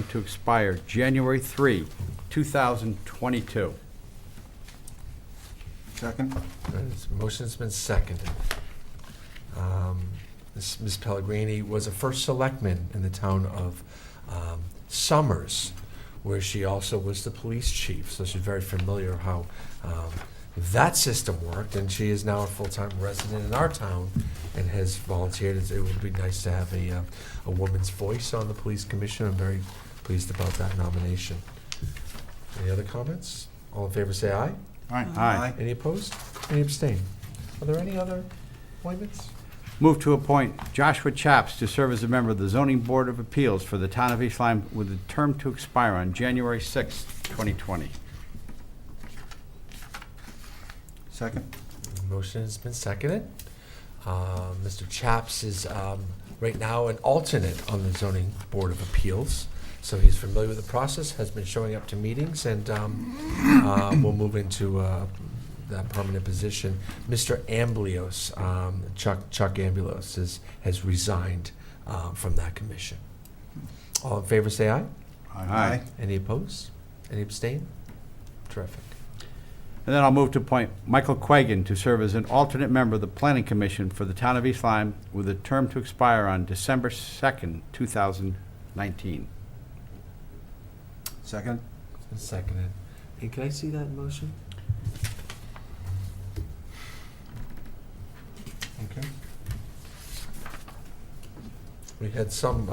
to expire January 3, 2022. Second. Motion's been seconded. Ms. Pellegrini was a first selectman in the town of Summers, where she also was the police chief, so she's very familiar how that system worked, and she is now a full-time resident in our town and has volunteered. It would be nice to have a woman's voice on the police commission. I'm very pleased about that nomination. Any other comments? All in favor say aye. Aye. Any opposed? Any abstain? Are there any other appointments? Move to appoint Joshua Chaps to serve as a member of the Zoning Board of Appeals for the town of East Lyme with a term to expire on January 6, 2020. Second. Motion has been seconded. Mr. Chaps is right now an alternate on the Zoning Board of Appeals, so he's familiar with the process, has been showing up to meetings, and will move into that permanent position. Mr. Amblios, Chuck Amblios, has resigned from that commission. All in favor say aye. Aye. Any opposed? Any abstain? Terrific. And then I'll move to appoint Michael Quagan to serve as an alternate member of the Planning Commission for the town of East Lyme with a term to expire on December 2nd, 2019. Second. It's been seconded. Hey, can I see that motion? Okay. We've had some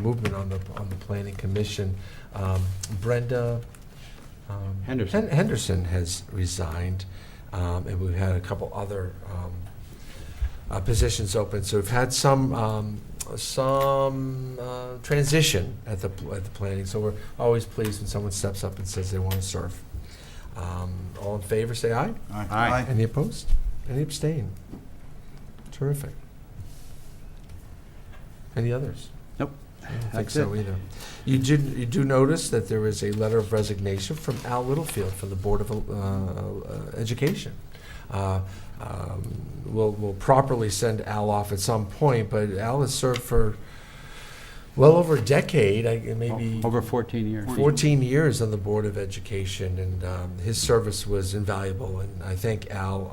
movement on the planning commission. Brenda Henderson has resigned, and we've had a couple other positions open. So we've had some transition at the planning. So we're always pleased when someone steps up and says they want to serve. All in favor, say aye. Aye. Any opposed? Any abstain? Terrific. Any others? Nope. I don't think That's so it. either. You do notice that there is a letter of resignation from Al Littlefield from the Board of Education. We'll properly send Al off at some point, but Al has served for well over a decade, maybe Over 14 years. 14 years on the Board of Education, and his service was invaluable. And I thank Al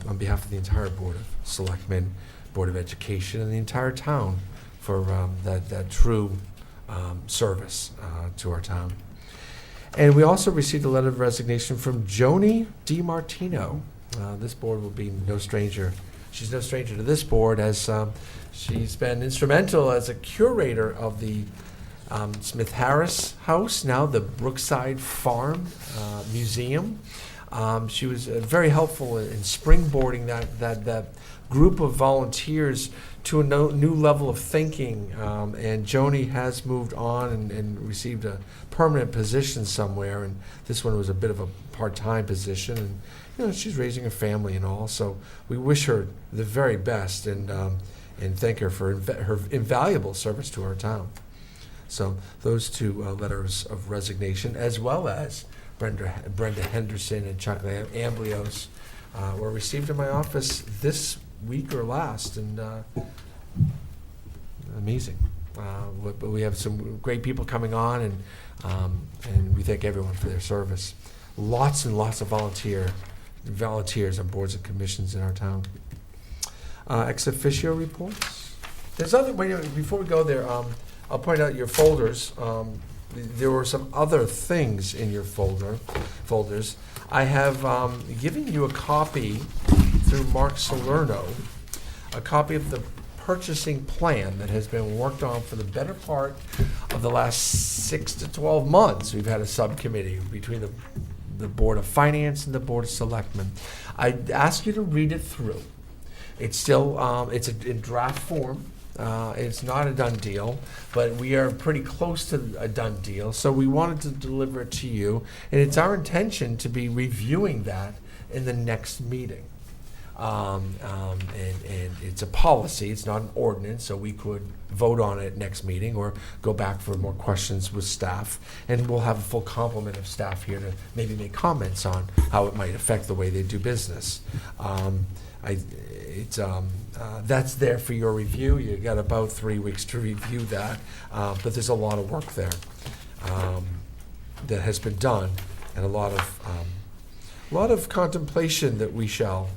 on behalf of the entire Board of Selectmen, Board of Education, and the entire town for that true service to our town. And we also received a letter of resignation from Joni DiMartino. This board will be no stranger. She's no stranger to this board, as she's been instrumental as a curator of the Smith Harris House, now the Brookside Farm Museum. She was very helpful in springboarding that group of volunteers to a new level of thinking, and Joni has moved on and received a permanent position somewhere, and this one was a bit of a part-time position, and she's raising a family and all, so we wish her the very best and thank her for her invaluable service to our town. So those two letters of resignation, as well as Brenda Henderson and Chuck Amblios, were received in my office this week or last, and amazing. But we have some great people coming on, and we thank everyone for their service. Lots and lots of volunteers on boards and commissions in our town. Ex officio reports. There's other. Before we go there, I'll point out your folders. There were some other things in your folders. I have given you a copy through Mark Salerno, a copy of the purchasing plan that has been worked on for the better part of the last 6 to 12 months. We've had a subcommittee between the Board of Finance and the Board of Selectmen. I ask you to read it through. It's still it's in draft form. It's not a done deal, but we are pretty close to a done deal. So we wanted to deliver it to you, and it's our intention to be reviewing that in the next meeting. And it's a policy, it's not an ordinance, so we could vote on it next meeting or go back for more questions with staff, and we'll have a full complement of staff here to maybe make comments on how it might affect the way they do business. That's there for your review. You got about 3 weeks to review that, but there's a lot of work there. that has been done, and a lot of contemplation that we shall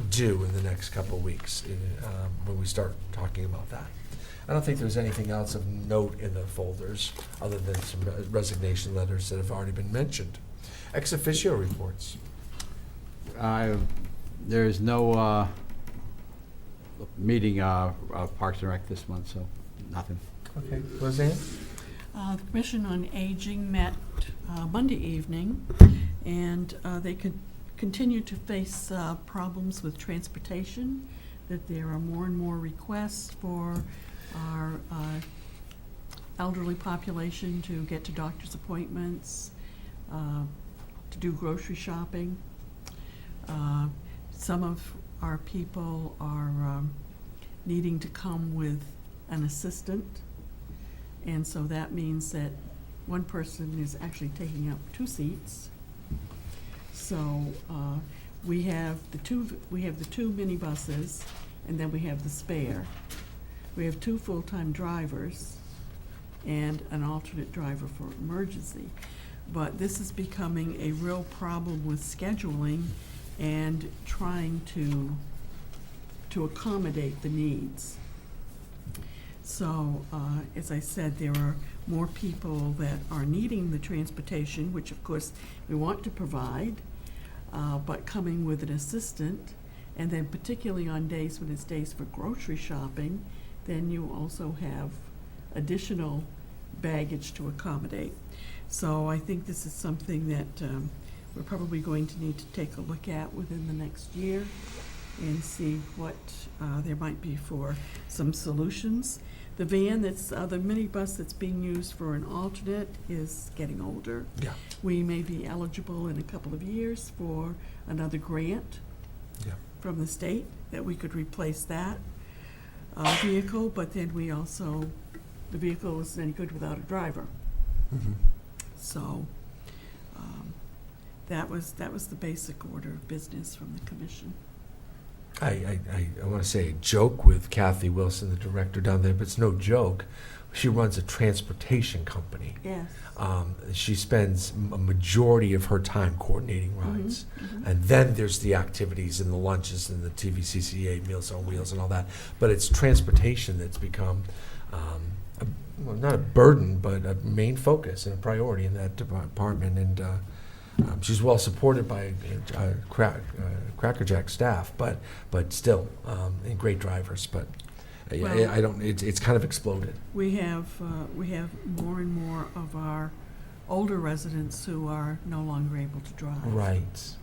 do in the next couple of weeks when we start talking about that. I don't think there's anything else of note in the folders other than some resignation letters that have already been mentioned. Ex officio reports. There is no meeting of Parks and Rec this month, so nothing. Okay, Roseanne? The Commission on Aging met Monday evening, and they could continue to face problems with transportation, that there are more and more requests for our elderly population to get to doctor's appointments, to do grocery shopping. Some of our people are needing to come with an assistant, and so that means that one person is actually taking up 2 seats. So we have the two minibuses, and then we have the spare. We have 2 full-time drivers and an alternate driver for emergency. But this is becoming a real problem with scheduling and trying to accommodate the needs. So, as I said, there are more people that are needing the transportation, which of course we want to provide, but coming with an assistant, and then particularly on days when it's days for grocery shopping, then you also have additional baggage to accommodate. So I think this is something that we're probably going to need to take a look at within the next year and see what there might be for some solutions. The van the minibus that's being used for an alternate is getting older. Yeah. We may be eligible in a couple of years for another grant Yeah. from the state that we could replace that vehicle, but then the vehicle isn't any good without a driver. Mm-hmm. So that was the basic order of business from the commission. I want to say a joke with Kathy Wilson, the director down there, but it's no joke. She runs a transportation company. Yes. She spends a majority of her time coordinating rides. Mhm. And then there's the activities and the lunches and the TVCCA, Meals on Wheels and all that. But it's transportation that's become, not a burden, but a main focus and a priority in that department. And she's well supported by Cracker Jack staff, but still, and great drivers. But Well- I don't. It's kind of exploded. We have more and more of our older residents who are no longer able to drive. Right.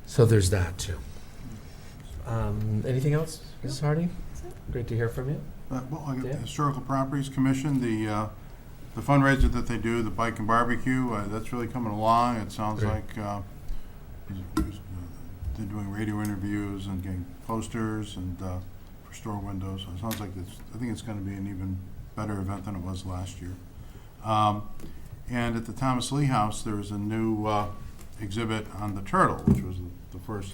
So there's that too. Anything else, Mrs. Hardy? Great to hear from you. The Yeah. Historical Properties Commission, the fundraiser that they do, the bike and barbecue, that's really coming along. It sounds Great. like they're doing radio interviews and getting posters and for store windows. So it sounds like I think it's going to be an even better event than it was last year. And at the Thomas Lee House, there is a new exhibit on the turtle, which was the first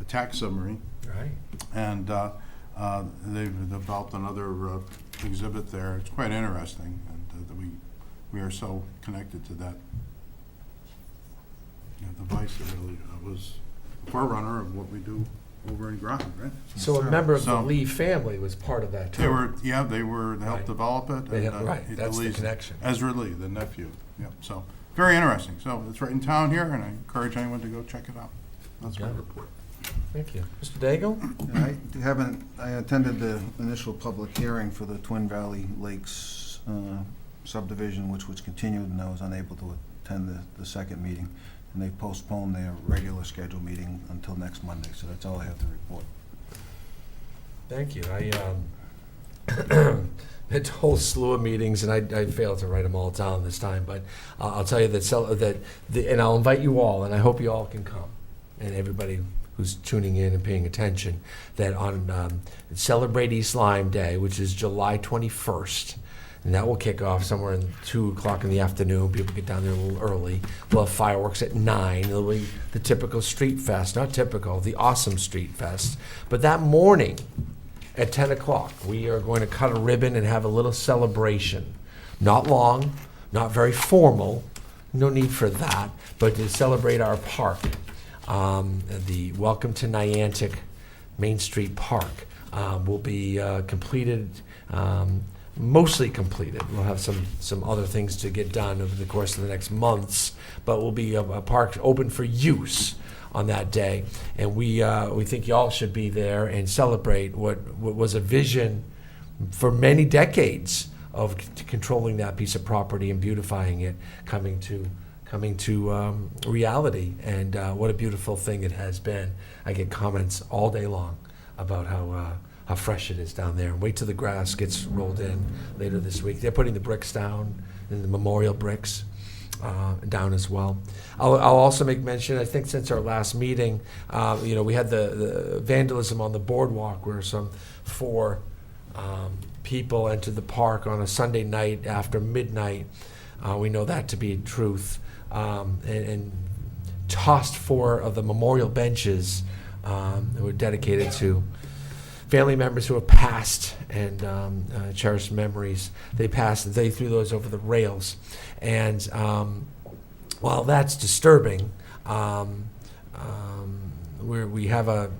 attack submarine. Right. And they've developed another exhibit there. It's quite interesting, and that we are so connected to that device that really was a forerunner of what we do over in Groton, right? So a member of the So- Lee family was part of that too. They helped Right. develop it. They and, helped- right, that's the Lee's- connection. Ezra Lee, the nephew. Yep. So very interesting. So it's right in town here, and I encourage anyone to go check it out. That's my Got it. report. Thank you. Mr. Daigle? I attended the initial public hearing for the Twin Valley Lakes subdivision, which was continued, and I was unable to attend the second meeting. And they postponed their regular scheduled meeting until next Monday, so that's all I have to report. Thank you. I had a whole slew of meetings, and I failed to write them all down this time. But I'll tell you and I'll invite you all, and I hope you all can come, and everybody who's tuning in and paying attention, that on Celebrate East Lyme Day, which is July 21st, and that will kick off somewhere in 2 o'clock in the afternoon. People get down there a little early. We'll have fireworks at 9. It'll be the typical street fest, not typical, the awesome street fest. But that morning at 10 o'clock. We are going to cut a ribbon and have a little celebration. Not long, not very formal, no need for that, but to celebrate our park. The Welcome to Niantic Main Street Park will be completed, mostly completed. We'll have some other things to get done over the course of the next months, but will be a park open for use on that day. And we think y'all should be there and celebrate what was a vision for many decades of controlling that piece of property and beautifying it, coming to reality. And what a beautiful thing it has been. I get comments all day long about how fresh it is down there. Wait till the grass gets rolled in later this week. They're putting the bricks down, and the memorial bricks down as well. I'll also make mention, I think since our last meeting, we had the vandalism on the boardwalk where some 4 people entered the park on a Sunday night after midnight. We know that to be truth. And tossed 4 of the memorial benches that were dedicated to family members who have passed and cherished memories. They threw those over the rails. And while that's disturbing, we have a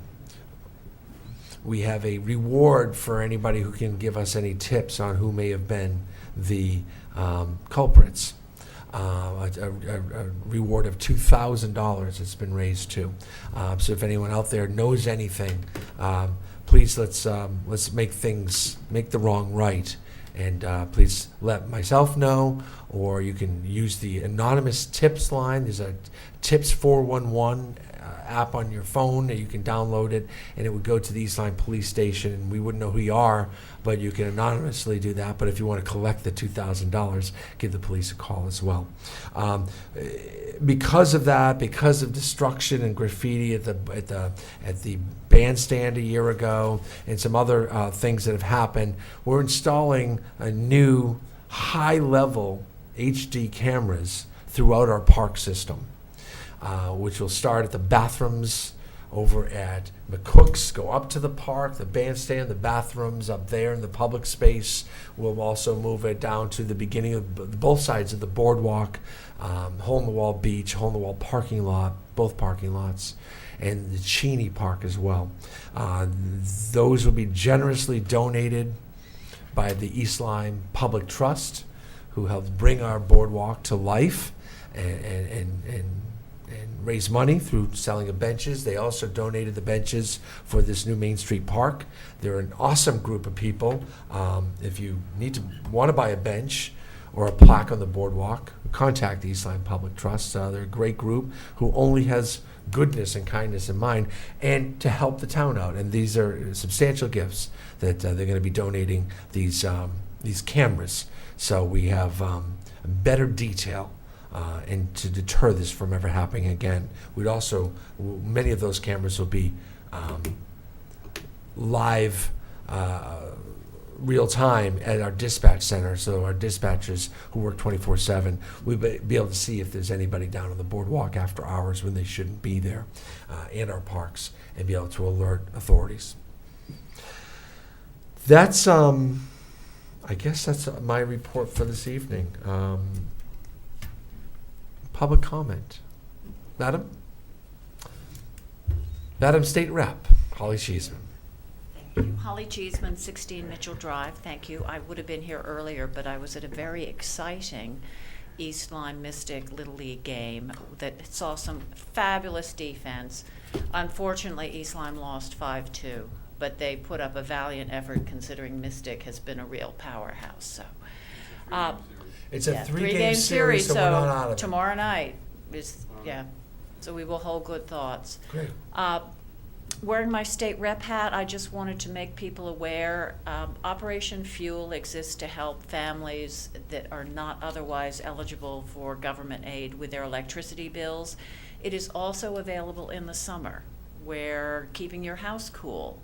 reward for anybody who can give us any tips on who may have been the culprits. A reward of $2,000 has been raised too. So if anyone out there knows anything, please let's make the wrong right, and please let myself know, or you can use the anonymous tips line. There's a Tips 411 app on your phone that you can download it, and it would go to the East Lyme Police Station, and we wouldn't know who you are, but you can anonymously do that. But if you want to collect the $2,000, give the police a call as well. Because of that, because of destruction and graffiti at the bandstand a year ago, and some other things that have happened, we're installing a new high-level HD cameras throughout our park system. Which will start at the bathrooms over at McCook's, go up to the park, the bandstand, the bathrooms up there in the public space. We'll also move it down to the beginning of both sides of the boardwalk, hole-in-the-wall beach, hole-in-the-wall parking lot, both parking lots, and the Cheney Park as well. Those will be generously donated by the East Lyme Public Trust, who helped bring our boardwalk to life and raise money through selling of benches. They also donated the benches for this new Main Street Park. They're an awesome group of people. If you want to buy a bench or a plaque on the boardwalk, contact the East Lyme Public Trust. They're a great group who only has goodness and kindness in mind, and to help the town out. And these are substantial gifts that they're going to be donating these cameras, so we have better detail. And to deter this from ever happening again. Many of those cameras will be live, real time at our dispatch center, so our dispatchers who work 24/7 will be able to see if there's anybody down on the boardwalk after hours when they shouldn't be there, in our parks, and be able to alert authorities. That's, I guess that's my report for this evening. Public comment. Madam State Rep, Holly Cheeseman. Thank you. Holly Cheeseman, 16 Mitchell Drive. Thank you. I would have been here earlier, but I was at a very exciting East Lyme Mystic Little League game that saw some fabulous defense. Unfortunately, East Lyme lost 5-2, but they put up a valiant effort considering Mystic has been a real powerhouse. So. It's a three-game series, so we're not out of it. Tomorrow night so we will hold good thoughts. Great. Wearing my state rep hat, I just wanted to make people aware, Operation Fuel exists to help families that are not otherwise eligible for government aid with their electricity bills. It is also available in the summer, where keeping your house cool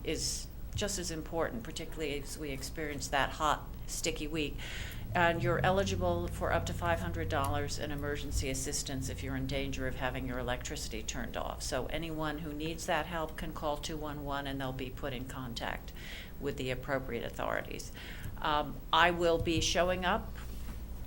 is just as important, particularly as we experience that hot, sticky week. And you're eligible for up to $500 in emergency assistance if you're in danger of having your electricity turned off. So anyone who needs that help can call 211 and they'll be put in contact with the appropriate authorities. I will be showing up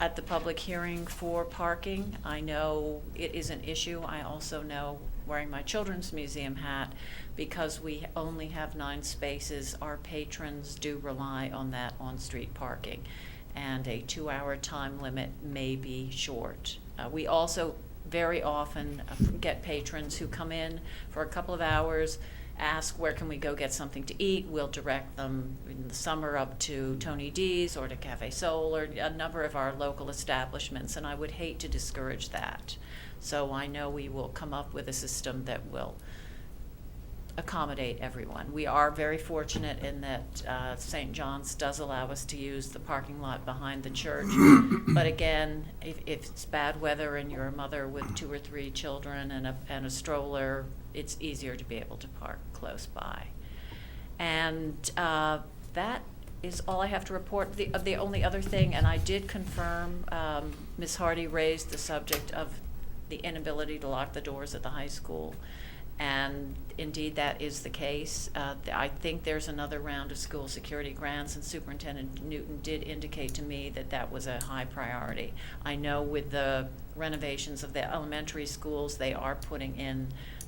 at the public hearing for parking. I know it is an issue. I also know, wearing my children's museum hat, because we only have 9 spaces, our patrons do rely on that on-street parking, and a 2-hour time limit may be short. We also very often get patrons who come in for a couple of hours, ask where can we go get something to eat. We'll direct them in the summer up to Tony D's or to Cafe Sol or a number of our local establishments, and I would hate to discourage that. So I know we will come up with a system that will accommodate everyone. We are very fortunate in that St. John's does allow us to use the parking lot behind the church. But again, if it's bad weather and you're a mother with 2 or 3 children and a stroller, it's easier to be able to park close by. And that is all I have to report. The only other thing, and I did confirm, Ms. Hardy raised the subject of the inability to lock the doors at the high school. And indeed, that is the case. I think there's another round of school security grants, and Superintendent Newton did indicate to me that that was a high priority. I know with the renovations of the elementary schools, they are putting in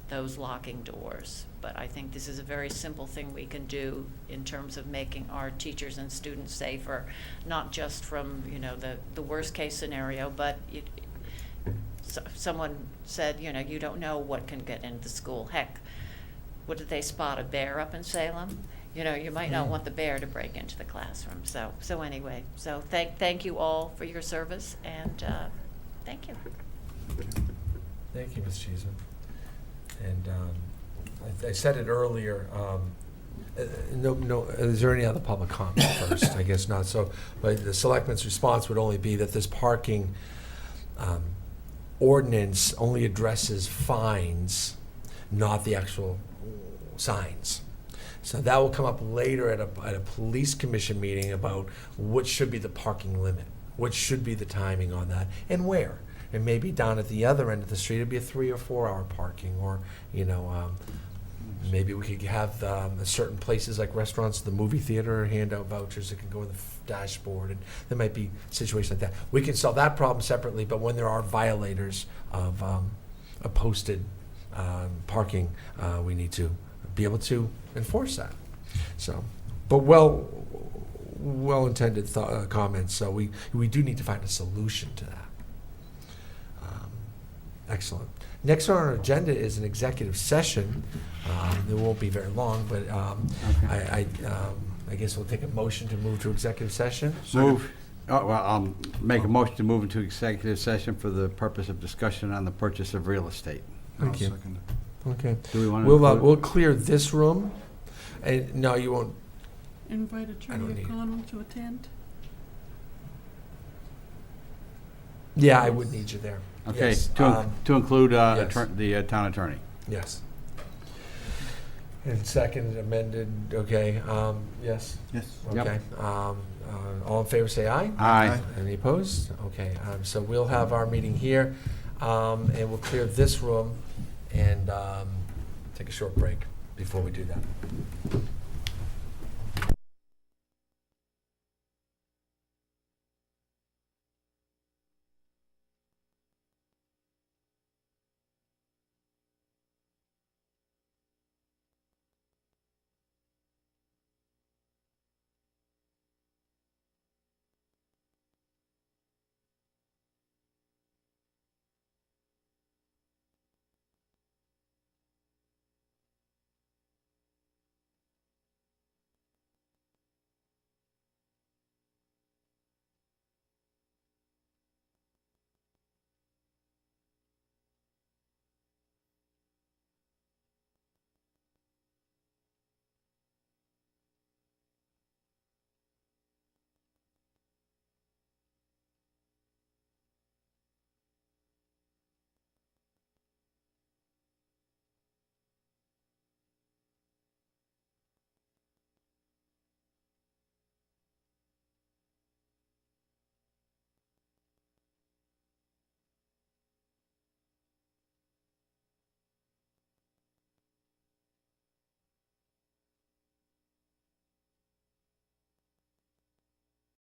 those locking doors. But I think this is a very simple thing we can do in terms of making our teachers and students safer, not just from, the worst case scenario, but someone said, you don't know what can get into the school. Heck, what did they spot, a bear up in Salem? You might not want the bear to break into the classroom. So anyway, thank you all for your service, and thank you. Thank you, Ms. Cheeseman. And I said it earlier, is there any other public comment first? I guess not. So, but the selectmen's response would only be that this parking ordinance only addresses fines, not the actual signs. So that will come up later at a police commission meeting about what should be the parking limit, what should be the timing on that, and where. And maybe down at the other end of the street, it'd be a 3 or 4 hour parking, or maybe we could have certain places like restaurants, the movie theater, hand out vouchers that can go in the dashboard, and there might be situations like that. We can solve that problem separately, but when there are violators of a posted parking, we need to be able to enforce that. So, but well-intended comments. So we do need to find a solution to that. Excellent. Next on our agenda is an executive session. It won't be very long, but I guess we'll take a motion to move to executive session. I'll make a motion to move into executive session for the purpose of discussion on the purchase of real estate. Thank you. Second it. Okay. Do we want to? We'll clear this room. And no, you won't. Invite don't Attorney need it. O'Connell to attend. Yeah, I would need you there. Okay, Yes. to include yes. the town attorney. Yes. And second amended, okay, yes, Yes. Yep. okay. All in favor, say aye. Aye. Any opposed? Okay, so we'll have our meeting here, and we'll clear this room and take a short break before we do that.